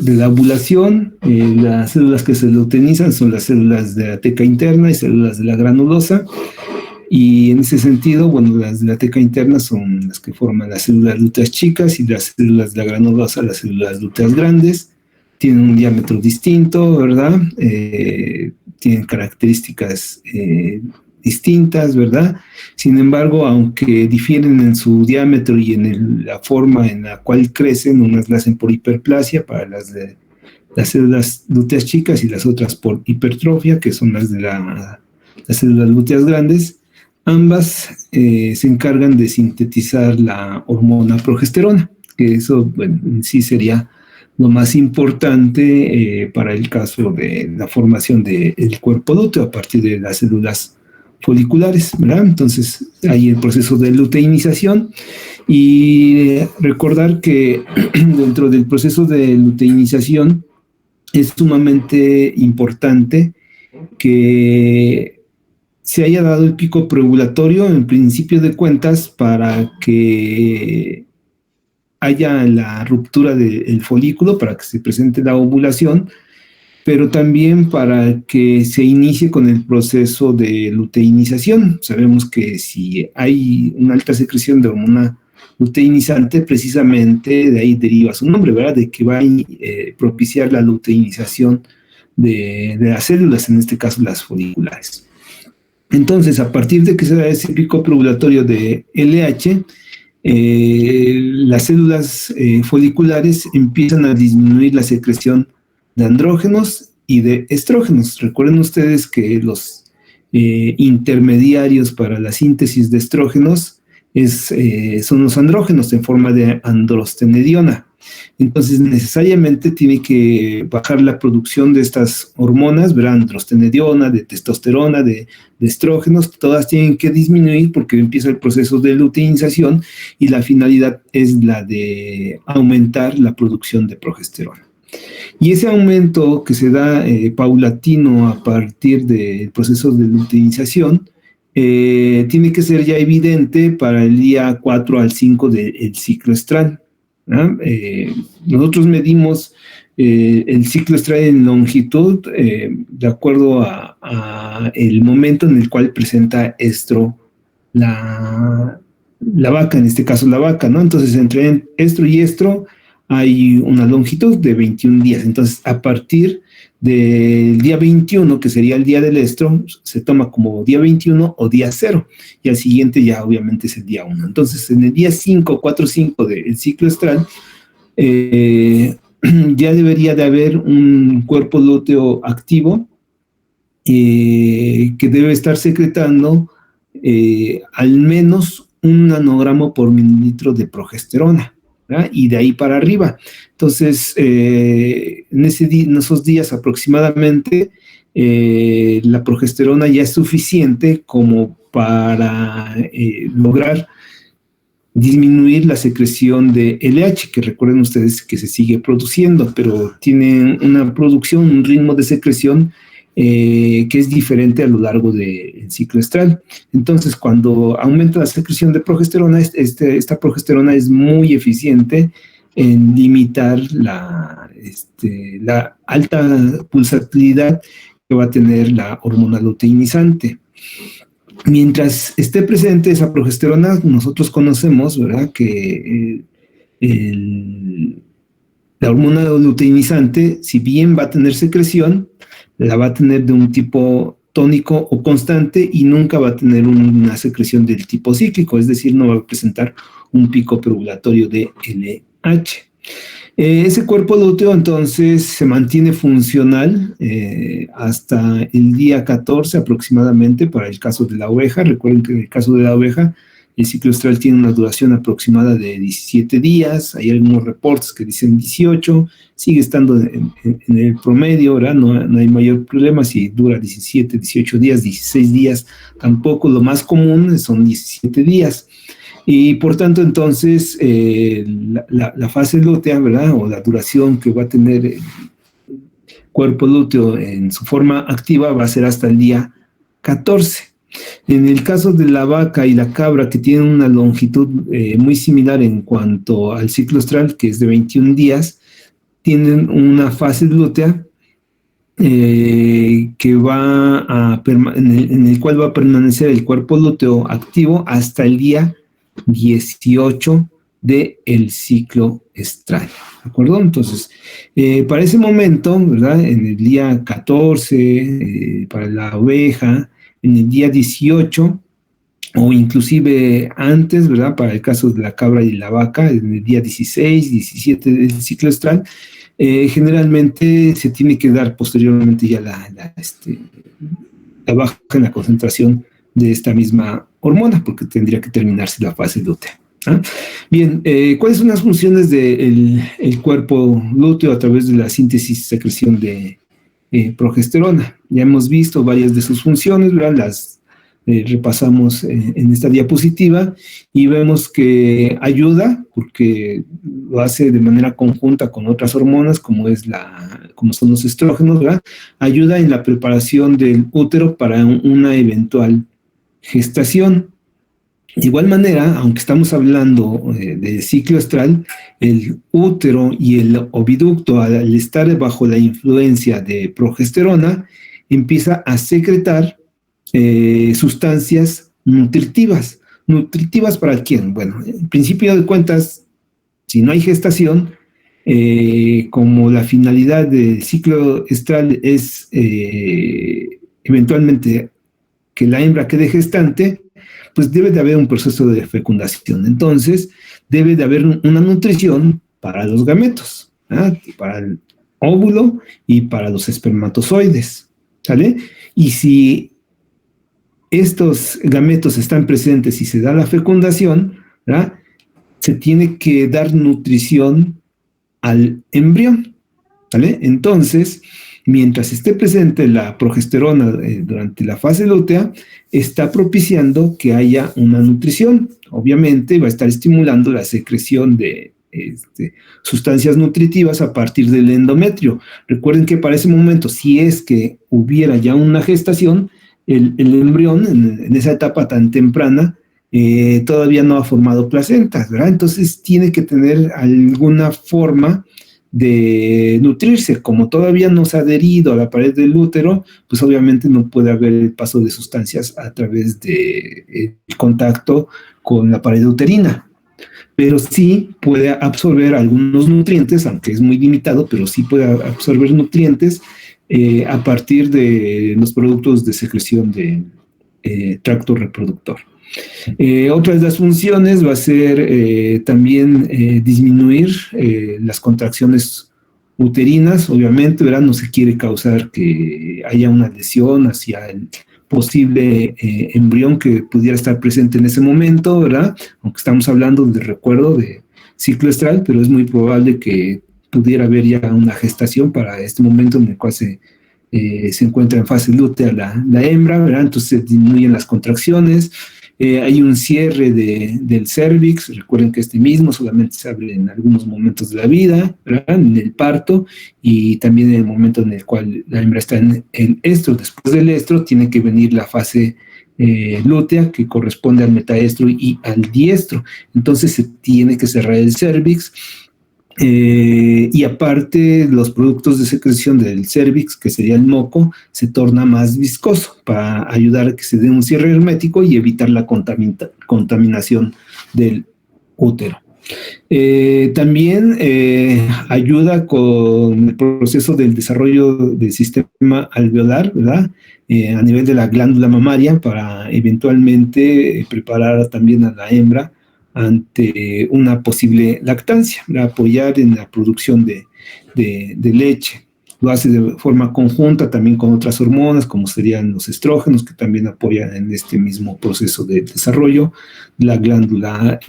de la ovulación. Las células que se luteinizan son las células de la teca interna y células de la granulosa. Y en ese sentido, bueno, las de la teca interna son las que forman las células lúteas chicas y las células de la granulosa, las células lúteas grandes. Tienen un diámetro distinto, ¿verdad? Tienen características distintas, ¿verdad? Sin embargo, aunque difieren en su diámetro y en la forma en la cual crecen, unas nacen por hiperplasia para las células lúteas chicas y las otras por hipertrofia, que son las de las células lúteas grandes. Ambas se encargan de sintetizar la hormona progesterona, que eso, bueno, en sí sería lo más importante para el caso de la formación del cuerpo lúteo a partir de las células foliculares, ¿verdad? Entonces, hay el proceso de luteinización y recordar que dentro del proceso de luteinización es sumamente importante que se haya dado el pico preovulatorio en principio de cuentas para que haya la ruptura del folículo, para que se presente la ovulación, pero también para que se inicie con el proceso de luteinización. Sabemos que si hay una alta secreción de hormona luteinizante, precisamente de ahí deriva su nombre, ¿verdad? De que va a propiciar la luteinización de las células, en este caso las foliculares. Entonces, a partir de que se da ese pico preovulatorio de LH, las células foliculares empiezan a disminuir la secreción de andrógenos y de estrógenos. Recuerden ustedes que los intermediarios para la síntesis de estrógenos son los andrógenos en forma de androstenediona. Entonces, necesariamente tiene que bajar la producción de estas hormonas, ¿verdad? Androstenediona, de testosterona, de estrógenos, todas tienen que disminuir porque empieza el proceso de luteinización y la finalidad es la de aumentar la producción de progesterona. Y ese aumento que se da paulatino a partir del proceso de luteinización tiene que ser ya evidente para el día 4 al 5 del ciclo estral. Nosotros medimos el ciclo estral en longitud de acuerdo a el momento en el cual presenta estro la vaca, en este caso la vaca, ¿no? Entonces, entre estro y estro hay una longitud de 21 días. Entonces, a partir del día 21, que sería el día del estro, se toma como día 21 o día 0, y al siguiente ya obviamente es el día 1. Entonces, en el día 5, 4, 5 del ciclo estral, ya debería de haber un cuerpo lúteo activo que debe estar secretando al menos 1 nanogramo por mililitro de progesterona, ¿verdad? Y de ahí para arriba. Entonces, en esos días aproximadamente, la progesterona ya es suficiente como para lograr disminuir la secreción de LH, que recuerden ustedes que se sigue produciendo, pero tiene una producción, un ritmo de secreción que es diferente a lo largo del ciclo estral. Entonces, cuando aumenta la secreción de progesterona, esta progesterona es muy eficiente en limitar la alta pulsatilidad que va a tener la hormona luteinizante. Mientras esté presente esa progesterona, nosotros conocemos, ¿verdad?, que la hormona luteinizante, si bien va a tener secreción, la va a tener de un tipo tónico o constante y nunca va a tener una secreción del tipo cíclico, es decir, no va a presentar un pico preovulatorio de LH. Ese cuerpo lúteo entonces se mantiene funcional hasta el día 14 aproximadamente para el caso de la oveja. Recuerden que en el caso de la oveja el ciclo estral tiene una duración aproximada de 17 días, hay algunos reportes que dicen 18, sigue estando en el promedio, ¿verdad? No hay mayor problema si dura 17, 18 días, 16 días, tampoco, lo más común son 17 días. Y por tanto, entonces, la fase lútea, ¿verdad?, o la duración que va a tener el cuerpo lúteo en su forma activa va a ser hasta el día 14. En el caso de la vaca y la cabra, que tienen una longitud muy similar en cuanto al ciclo estral, que es de 21 días, tienen una fase lútea que va en el cual va a permanecer el cuerpo lúteo activo hasta el día 18 del ciclo estral, ¿de acuerdo? Entonces, para ese momento, ¿verdad? En el día 14, para la oveja, en el día 18, o inclusive antes, ¿verdad? Para el caso de la cabra y la vaca, en el día 16, 17 del ciclo estral, generalmente se tiene que dar posteriormente ya la baja en la concentración de esta misma hormona, porque tendría que terminarse la fase lútea. ¿Ah? Bien, ¿cuáles son las funciones del cuerpo lúteo a través de la síntesis y secreción de progesterona? Ya hemos visto varias de sus funciones, ¿verdad? Las repasamos en esta diapositiva y vemos que ayuda, porque lo hace de manera conjunta con otras hormonas, como son los estrógenos, ¿verdad? Ayuda en la preparación del útero para una eventual gestación. De igual manera, aunque estamos hablando de ciclo estral, el útero y el oviducto, al estar bajo la influencia de progesterona, empieza a secretar sustancias nutritivas. ¿Nutritivas para quién? Bueno, en principio de cuentas, si no hay gestación, como la finalidad del ciclo estral es eventualmente que la hembra quede gestante, pues debe de haber un proceso de fecundación. Entonces, debe de haber una nutrición para los gametos, ¿ah? Para el óvulo y para los espermatozoides, ¿sale? Y si estos gametos están presentes y se da la fecundación, ¿verdad? Se tiene que dar nutrición al embrión, ¿vale? Entonces, mientras esté presente la progesterona durante la fase lútea, está propiciando que haya una nutrición. Obviamente va a estar estimulando la secreción de sustancias nutritivas a partir del endometrio. Recuerden que para ese momento, si es que hubiera ya una gestación, el embrión en esa etapa tan temprana todavía no ha formado placentas, ¿verdad? Entonces tiene que tener alguna forma de nutrirse. Como todavía no se ha adherido a la pared del útero, pues obviamente no puede haber el paso de sustancias a través del contacto con la pared uterina. Pero sí puede absorber algunos nutrientes, aunque es muy limitado, pero sí puede absorber nutrientes a partir de los productos de secreción de tracto reproductor. Otra de las funciones va a ser también disminuir las contracciones uterinas. Obviamente, ¿verdad? No se quiere causar que haya una lesión hacia el posible embrión que pudiera estar presente en ese momento, ¿verdad? Aunque estamos hablando de recuerdo de ciclo estral, pero es muy probable que pudiera haber ya una gestación para este momento en el cual se encuentra en fase lútea la hembra, ¿verdad? Entonces se disminuyen las contracciones. Hay un cierre del cérvix. Recuerden que este mismo solamente se abre en algunos momentos de la vida, ¿verdad? En el parto y también en el momento en el cual la hembra está en el estro. Después del estro tiene que venir la fase lútea, que corresponde al metaestro y al diestro. Entonces se tiene que cerrar el cérvix. Y aparte, los productos de secreción del cérvix, que sería el moco, se torna más viscoso para ayudar a que se dé un cierre hermético y evitar la contaminación del útero. También ayuda con el proceso del desarrollo del sistema alveolar, ¿verdad? A nivel de la glándula mamaria, para eventualmente preparar también a la hembra ante una posible lactancia, apoyar en la producción de leche. Lo hace de forma conjunta también con otras hormonas, como serían los estrógenos, que también apoyan en este mismo proceso de desarrollo de la glándula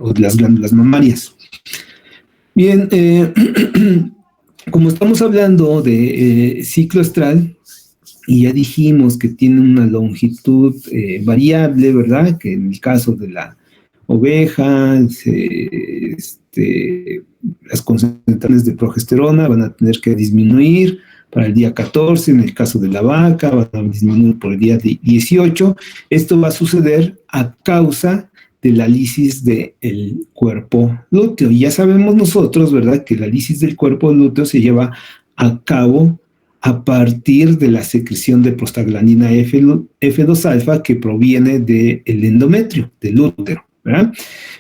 o de las glándulas mamarias. Bien, como estamos hablando de ciclo estral, y ya dijimos que tiene una longitud variable, ¿verdad? Que en el caso de la oveja, las concentraciones de progesterona van a tener que disminuir para el día 14, en el caso de la vaca van a disminuir por el día 18. Esto va a suceder a causa de la lisis del cuerpo lúteo. Y ya sabemos nosotros, ¿verdad?, que la lisis del cuerpo lúteo se lleva a cabo a partir de la secreción de prostaglandina F2-alfa que proviene del endometrio, del útero, ¿verdad?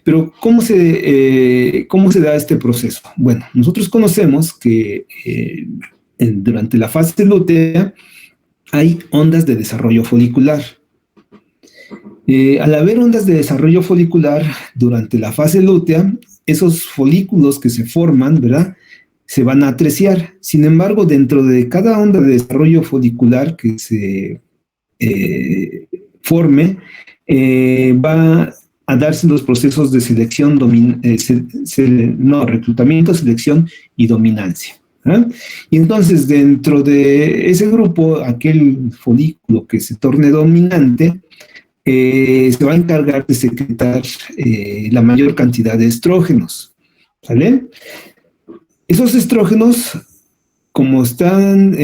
Pero ¿cómo se da este proceso? Bueno, nosotros conocemos que durante la fase lútea hay ondas de desarrollo folicular. Al haber ondas de desarrollo folicular durante la fase lútea, esos folículos que se forman, ¿verdad?, se van a atreziar. Sin embargo, dentro de cada onda de desarrollo folicular que se forme, va a darse los procesos de selección, reclutamiento, selección y dominancia. Y entonces, dentro de ese grupo, aquel folículo que se torne dominante, se va a encargar de secretar la mayor cantidad de estrógenos, ¿sale? Esos estrógenos, como están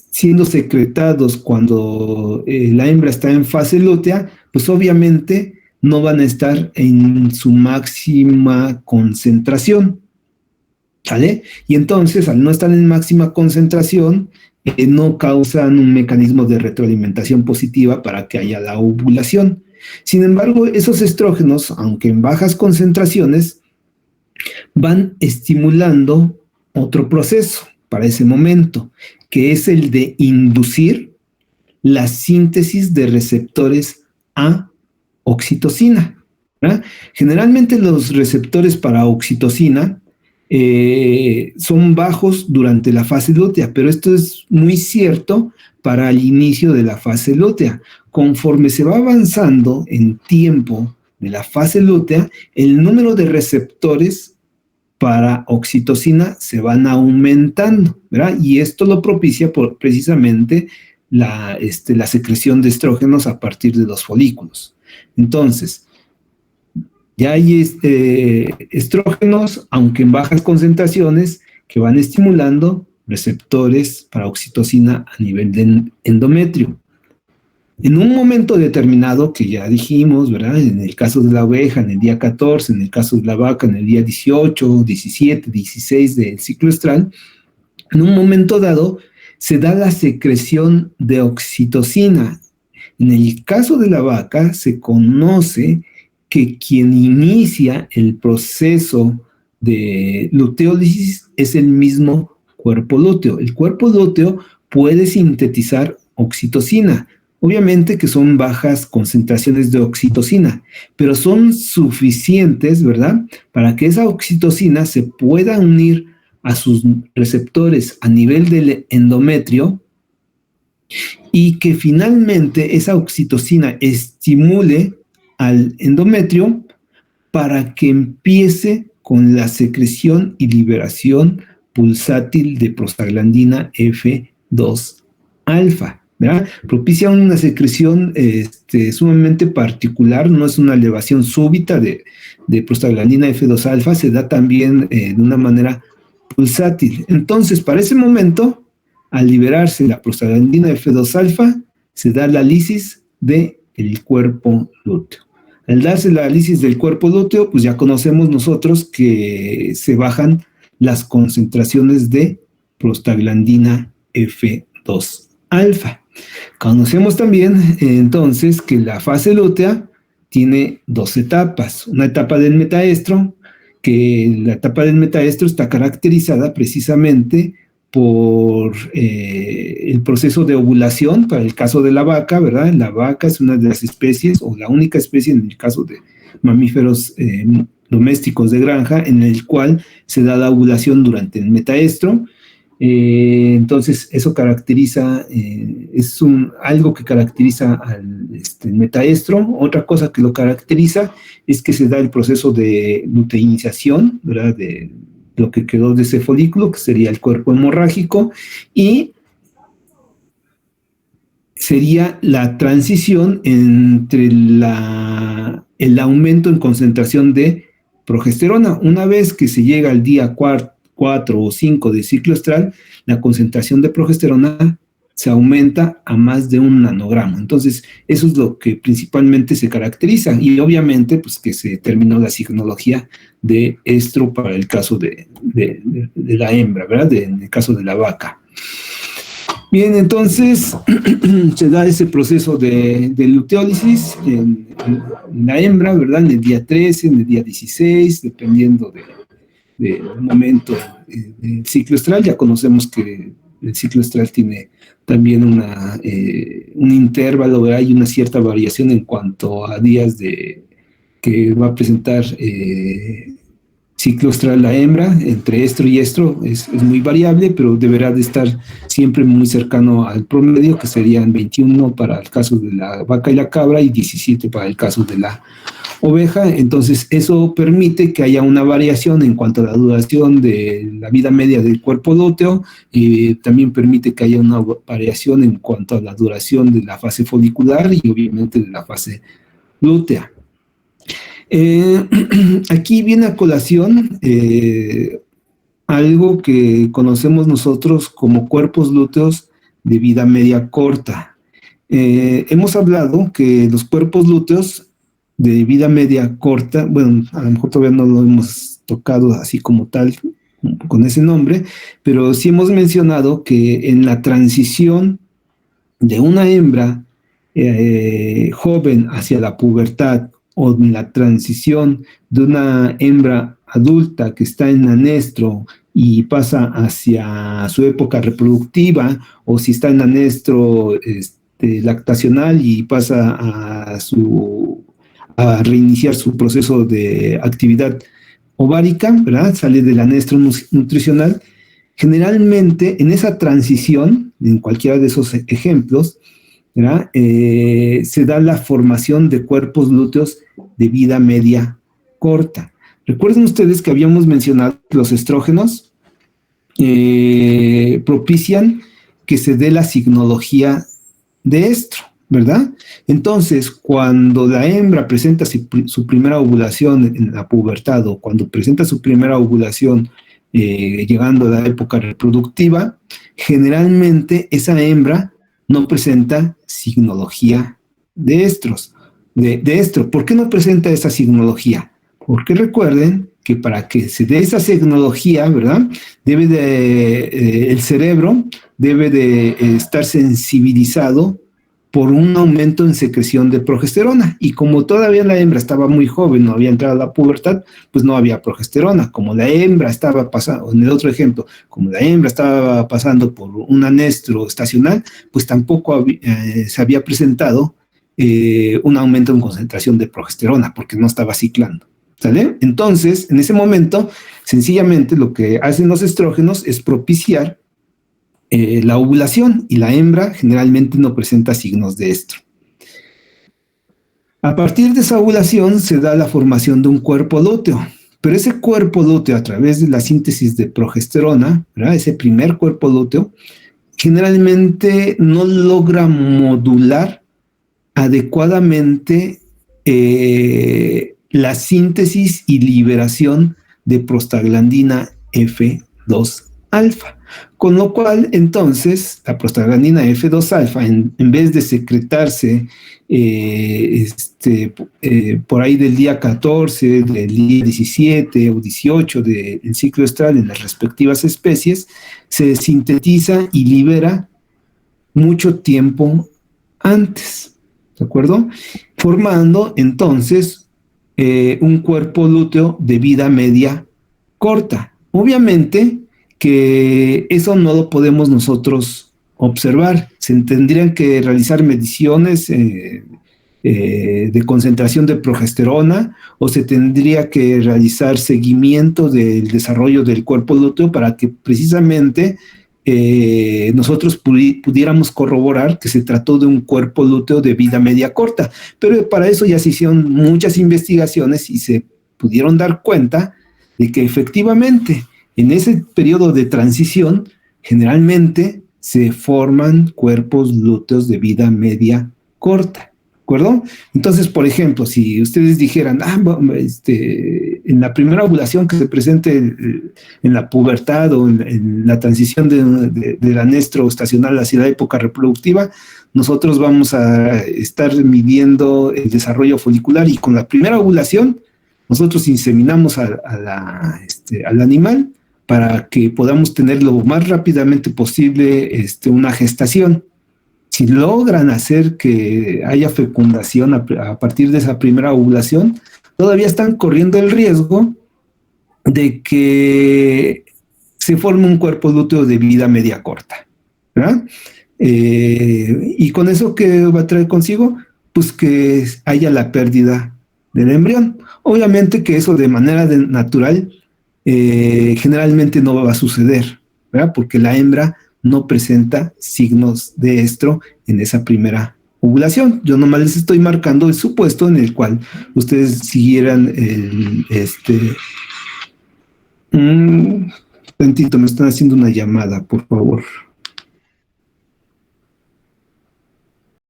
siendo secretados cuando la hembra está en fase lútea, pues obviamente no van a estar en su máxima concentración, ¿sale? Y entonces, al no estar en máxima concentración, no causan un mecanismo de retroalimentación positiva para que haya la ovulación. Sin embargo, esos estrógenos, aunque en bajas concentraciones, van estimulando otro proceso para ese momento, que es el de inducir la síntesis de receptores a oxitocina, ¿verdad? Generalmente los receptores para oxitocina son bajos durante la fase lútea, pero esto es muy cierto para el inicio de la fase lútea. Conforme se va avanzando en tiempo de la fase lútea, el número de receptores para oxitocina se van aumentando, ¿verdad? Y esto lo propicia por precisamente la secreción de estrógenos a partir de los folículos. Entonces, ya hay estrógenos, aunque en bajas concentraciones, que van estimulando receptores para oxitocina a nivel de endometrio. En un momento determinado, que ya dijimos, ¿verdad? En el caso de la oveja, en el día 14, en el caso de la vaca, en el día 18, 17, 16 del ciclo estral, en un momento dado se da la secreción de oxitocina. En el caso de la vaca se conoce que quien inicia el proceso de luteólisis es el mismo cuerpo lúteo. El cuerpo lúteo puede sintetizar oxitocina. Obviamente que son bajas concentraciones de oxitocina, pero son suficientes, ¿verdad?, para que esa oxitocina se pueda unir a sus receptores a nivel del endometrio y que finalmente esa oxitocina estimule al endometrio para que empiece con la secreción y liberación pulsátil de prostaglandina F2-alfa. ¿verdad? Propicia una secreción sumamente particular, no es una elevación súbita de prostaglandina F2-alfa, se da también de una manera pulsátil. Entonces, para ese momento, al liberarse la prostaglandina F2-alfa, se da la lisis del cuerpo lúteo. Al darse la lisis del cuerpo lúteo, pues ya conocemos nosotros que se bajan las concentraciones de prostaglandina F2-alfa. Conocemos también entonces que la fase lútea tiene dos etapas. Una etapa del metaestro, que la etapa del metaestro está caracterizada precisamente por el proceso de ovulación, para el caso de la vaca, ¿verdad? La vaca es una de las especies, o la única especie en el caso de mamíferos domésticos de granja, en el cual se da la ovulación durante el metaestro. Entonces, eso caracteriza, algo que caracteriza al metaestro. Otra cosa que lo caracteriza es que se da el proceso de luteinización, ¿verdad?, de lo que quedó de ese folículo, que sería el cuerpo hemorrágico, y sería la transición entre el aumento en concentración de progesterona. Una vez que se llega al día 4 o 5 del ciclo estral, la concentración de progesterona se aumenta a más de 1 nanogramo. Entonces, eso es lo que principalmente se caracteriza. Y obviamente, pues que se terminó la signología de estro para el caso de la hembra, ¿verdad? En el caso de la vaca. Bien, entonces se da ese proceso de luteólisis en la hembra, ¿verdad? En el día 13, en el día 16, dependiendo del momento del ciclo estral. Ya conocemos que el ciclo estral tiene también un intervalo, ¿verdad? Hay una cierta variación en cuanto a días que va a presentar ciclo estral la hembra, entre estro y estro, es muy variable, pero deberá de estar siempre muy cercano al promedio, que serían 21 para el caso de la vaca y la cabra y 17 para el caso de la oveja. Entonces, eso permite que haya una variación en cuanto a la duración de la vida media del cuerpo lúteo, y también permite que haya una variación en cuanto a la duración de la fase folicular y obviamente de la fase lútea. Aquí viene a colación algo que conocemos nosotros como cuerpos lúteos de vida media corta. Hemos hablado que los cuerpos lúteos de vida media corta, bueno, a lo mejor todavía no lo hemos tocado así como tal, con ese nombre, pero sí hemos mencionado que en la transición de una hembra joven hacia la pubertad, o en la transición de una hembra adulta que está en anestro y pasa hacia su época reproductiva, o si está en anestro lactacional y pasa a reiniciar su proceso de actividad ovárica, ¿verdad? Sale del anestro nutricional. Generalmente, en esa transición, en cualquiera de esos ejemplos, se da la formación de cuerpos lúteos de vida media corta. Recuerden ustedes que habíamos mencionado que los estrógenos propician que se dé la signología de estro, ¿verdad? Entonces, cuando la hembra presenta su primera ovulación en la pubertad, o cuando presenta su primera ovulación llegando a la época reproductiva, generalmente esa hembra no presenta signología de estros, de estro. ¿Por qué no presenta esa signología? Porque recuerden que para que se dé esa signología, ¿verdad? El cerebro debe de estar sensibilizado por un aumento en secreción de progesterona. Y como todavía la hembra estaba muy joven, no había entrado a la pubertad, pues no había progesterona. Como la hembra estaba pasando, en el otro ejemplo, como la hembra estaba pasando por un anestro estacional, pues tampoco se había presentado un aumento en concentración de progesterona, porque no estaba ciclando. ¿Sale? Entonces, en ese momento, sencillamente lo que hacen los estrógenos es propiciar la ovulación, y la hembra generalmente no presenta signos de estro. A partir de esa ovulación se da la formación de un cuerpo lúteo, pero ese cuerpo lúteo, a través de la síntesis de progesterona, ¿verdad? Ese primer cuerpo lúteo, generalmente no logra modular adecuadamente la síntesis y liberación de prostaglandina F2 alfa. Con lo cual, entonces, la prostaglandina F2 alfa, en vez de secretarse por ahí del día 14, del día 17 o 18 del ciclo estral en las respectivas especies, se sintetiza y libera mucho tiempo antes, ¿de acuerdo? Formando, entonces, un cuerpo lúteo de vida media corta. Obviamente que eso no lo podemos nosotros observar. Se tendrían que realizar mediciones de concentración de progesterona, o se tendría que realizar seguimiento del desarrollo del cuerpo lúteo para que precisamente nosotros pudiéramos corroborar que se trató de un cuerpo lúteo de vida media corta. Pero para eso ya se hicieron muchas investigaciones y se pudieron dar cuenta de que efectivamente en ese periodo de transición generalmente se forman cuerpos lúteos de vida media corta, ¿de acuerdo? Entonces, por ejemplo, si ustedes dijeran, en la primera ovulación que se presente en la pubertad o en la transición de la anestro estacional hacia la época reproductiva, nosotros vamos a estar midiendo el desarrollo folicular, y con la primera ovulación nosotros inseminamos al animal para que podamos tener lo más rápidamente posible una gestación. Si logran hacer que haya fecundación a partir de esa primera ovulación, todavía están corriendo el riesgo de que se forme un cuerpo lúteo de vida media corta, ¿verdad? Y con eso, ¿qué va a traer consigo? Pues que haya la pérdida del embrión. Obviamente que eso de manera natural generalmente no va a suceder, ¿verdad? Porque la hembra no presenta signos de estro en esa primera ovulación. Yo nomás les estoy marcando el supuesto en el cual ustedes siguieran tantito, me están haciendo una llamada, por favor.